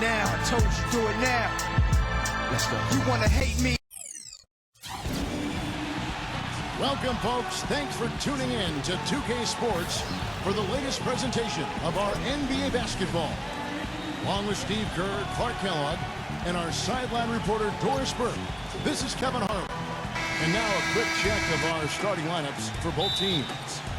now. I told you, do it now. Let's go. You wanna hate me? Welcome, folks. Thanks for tuning in to 2K Sports for the latest presentation of our NBA basketball. Along with Steve Kerr, Clark Kellogg, and our sideline reporter, Doris Burke, this is Kevin Harlan. And now a quick check of our starting lineups for both teams.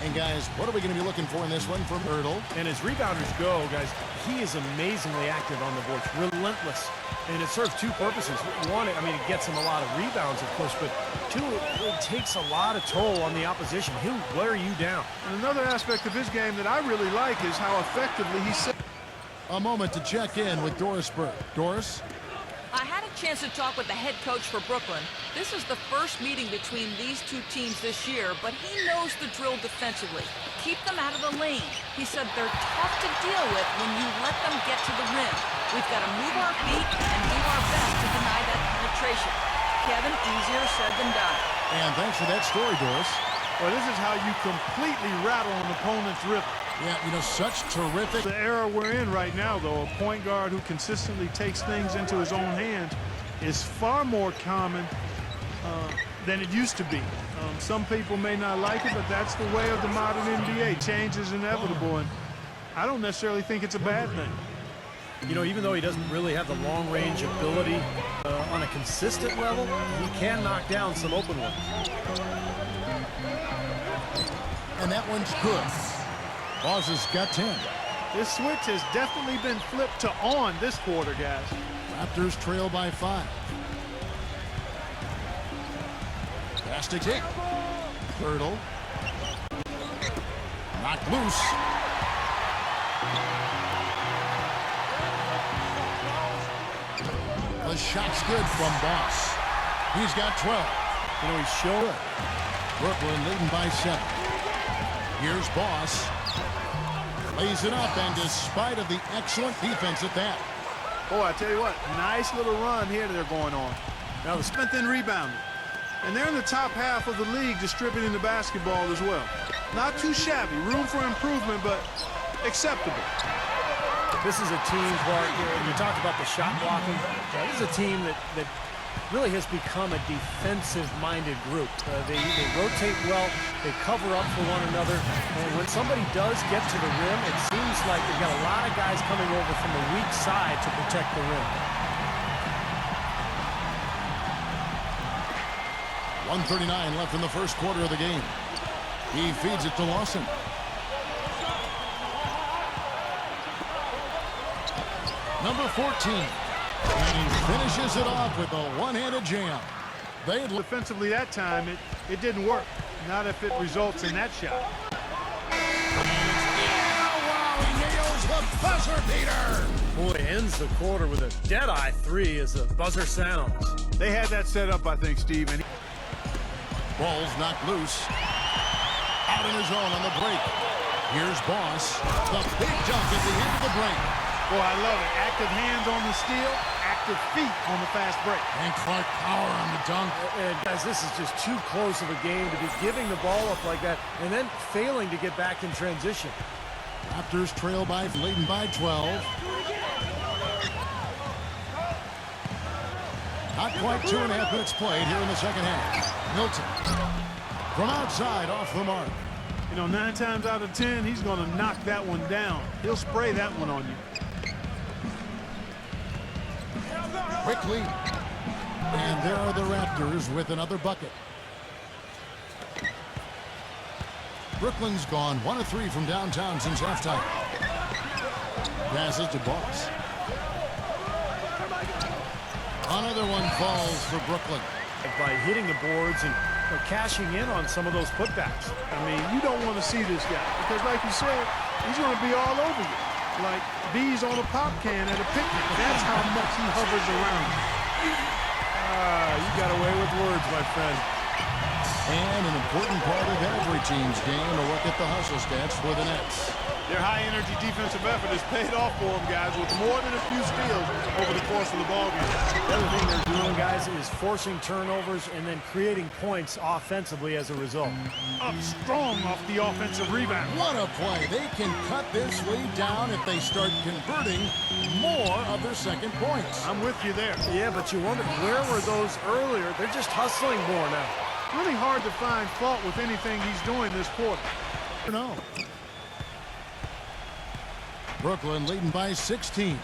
And guys, what are we going to be looking for in this one from Ertl? And as rebounders go, guys, he is amazingly active on the boards, relentless. And it serves two purposes. One, I mean, it gets him a lot of rebounds, of course, but two, it takes a lot of toll on the opposition. He'll wear you down. And another aspect of his game that I really like is how effectively he set. A moment to check in with Doris Burke. Doris? I had a chance to talk with the head coach for Brooklyn. This is the first meeting between these two teams this year, but he knows the drill defensively. Keep them out of the lane. He said they're tough to deal with when you let them get to the rim. We've got to move our feet and do our best to deny that penetration. Kevin, easier said than done. And thanks for that story, Doris. Well, this is how you completely rattle an opponent's rhythm. Yeah, you know, such terrific. The era we're in right now, though, a point guard who consistently takes things into his own hands is far more common than it used to be. Some people may not like it, but that's the way of the modern NBA. Change is inevitable, and I don't necessarily think it's a bad thing. You know, even though he doesn't really have the long-range ability on a consistent level, he can knock down some open ones. And that one's good. Boss has got 10. This switch has definitely been flipped to on this quarter, guys. Raptors trail by 5. Pass to kick. Ertl. Knocked loose. The shot's good from Boss. He's got 12. You know, he's showing. Brooklyn leading by 7. Here's Boss. Lays it up, and despite of the excellent defense at that. Boy, I tell you what, nice little run here they're going on. Now the strength and rebounding. And they're in the top half of the league distributing the basketball as well. Not too shabby, room for improvement, but acceptable. This is a team, Clark, you talked about the shot blocking. This is a team that really has become a defensive-minded group. They rotate well, they cover up for one another, and when somebody does get to the rim, it seems like they've got a lot of guys coming over from the weak side to protect the rim. 1:39 left in the first quarter of the game. He feeds it to Lawson. Number 14. And he finishes it off with a one-handed jam. Defensively that time, it didn't work. Not if it results in that shot. Wow, he nails the buzzer beater. Boy, ends the quarter with a dead-eye 3 as the buzzer sounds. They had that set up, I think, Steve. And Ball's knocked loose. Out on his own on the break. Here's Boss. The big dunk at the end of the break. boy, I love it. Active hands on the steal, active feet on the fast break. And Clark power on the dunk. And guys, this is just too close of a game to be giving the ball up like that and then failing to get back in transition. Raptors trail by, leading by 12. Not quite 2.5 minutes played here in the second half. Milton from outside off the mark. You know, 9 times out of 10, he's going to knock that one down. He'll spray that one on you. Quickly. And there are the Raptors with another bucket. Brooklyn's gone 1 of 3 from downtown since halftime. Passes to Boss. Another one falls for Brooklyn. By hitting the boards and cashing in on some of those putbacks. I mean, you don't want to see this guy because, like you said, he's going to be all over you. Like bees on a pop can at a picnic. That's how much he hovers around. You got away with words, my friend. And an important part of every team's game to look at the hustle stats for the Nets. Their high-energy defensive effort has paid off for them, guys, with more than a few steals over the course of the ballgame. The other thing they're doing, guys, is forcing turnovers and then creating points offensively as a result. Up strong off the offensive rebound. What a play. They can cut this lead down if they start converting more of their second points. I'm with you there. Yeah, but you wonder, where were those earlier? They're just hustling more now. Really hard to find fault with anything he's doing this quarter. No. Brooklyn leading by 16.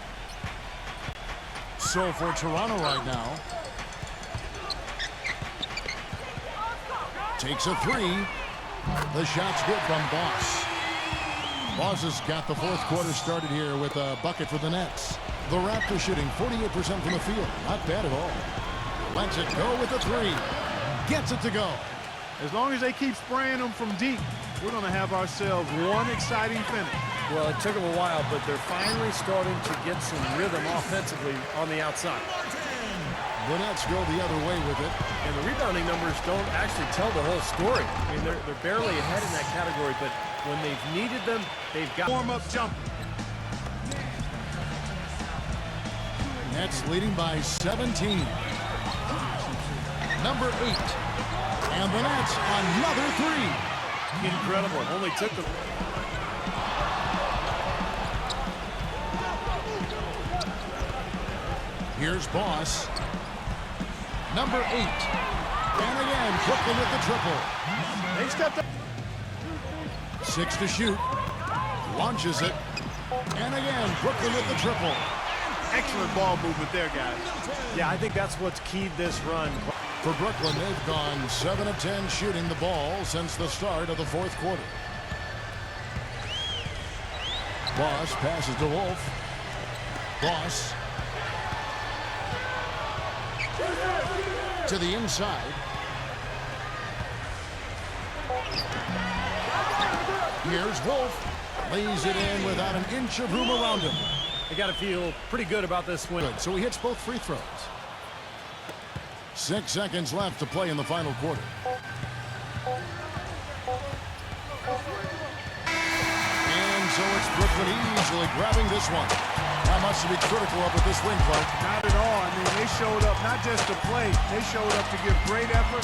So for Toronto right now. Takes a three. The shot's good from Boss. Boss has got the fourth quarter started here with a bucket for the Nets. The Raptors shooting 48% from the field. Not bad at all. Lets it go with a three. Gets it to go. As long as they keep spraying them from deep, we're going to have ourselves one exciting finish. Well, it took them a while, but they're finally starting to get some rhythm offensively on the outside. The Nets go the other way with it. And the rebounding numbers don't actually tell the whole story. I mean, they're barely ahead in that category, but when they've needed them, they've got Warm-up jump. Nets leading by 17. Number 8. And the Nets another three. incredible. Only took them. Here's Boss. Number 8. And again, Brooklyn with the triple. They stepped up. 6 to shoot. Launches it. And again, Brooklyn with the triple. Excellent ball movement there, guys. Yeah, I think that's what's keyed this run. For Brooklyn, they've gone 7 of 10 shooting the ball since the start of the fourth quarter. Boss passes to Wolf. Boss. To the inside. Here's Wolf. Lays it in without an inch of room around him. They got to feel pretty good about this win. Good. So he hits both free throws. 6 seconds left to play in the final quarter. And so it's Brooklyn easily grabbing this one. Not much to be critical of with this win, Clark. Not at all. I mean, they showed up not just to play. They showed up to give great effort